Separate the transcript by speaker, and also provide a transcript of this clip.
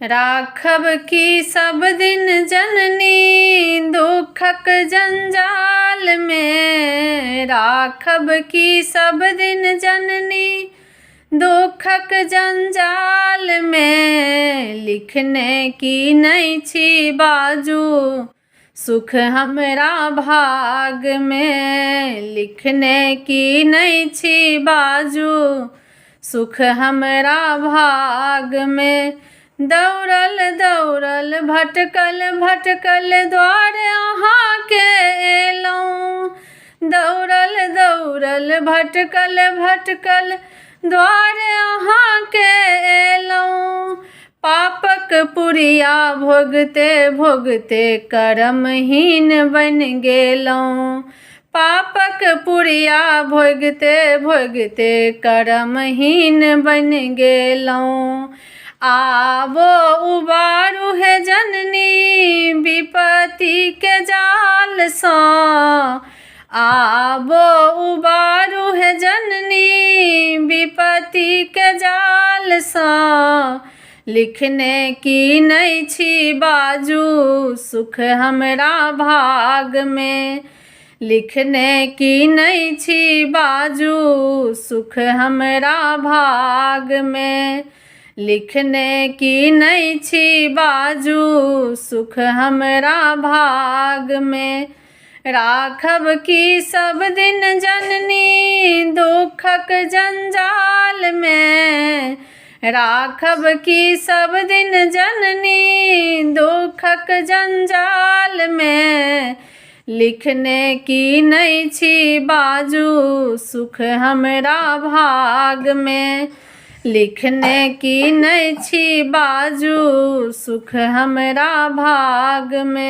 Speaker 1: राखब की सब दिन जननी दुखक जंजाल में। राखब की सब दिन जननी दुखक जंजाल में। लिखने की नहीं छी बाजू सुख हमरा भाग में। लिखने की नहीं छी बाजू सुख हमरा भाग में। दौड़ल दौड़ल भटकल भटकल द्वार अहाँ के एलौं। दौड़ल दौड़ल भटकल भटकल द्वार अहाँ के एलौं। पापक पुरिया भोगते भोगते कर्महीन बन गेलौं। पापक पुरिया भोगते भोगते कर्महीन बन गेलौं। आबो उबारू है जननी विपत्ति के जाल सँ। आबो उबारू है जननी विपत्ति के जाल सँ। लिखने की नहीं छी बाजू सुख हमरा भाग में। लिखने की नहीं छी बाजू सुख हमरा भाग में। लिखने की नहीं छी बाजू सुख हमरा भाग में। राखब की सब दिन जननी दुखक जंजाल में। राखब की सब दिन जननी दुखक जंजाल में। लिखने की नहीं छी बाजू सुख हमरा भाग में। लिखने की नहीं छी बाजू सुख हमरा भाग में।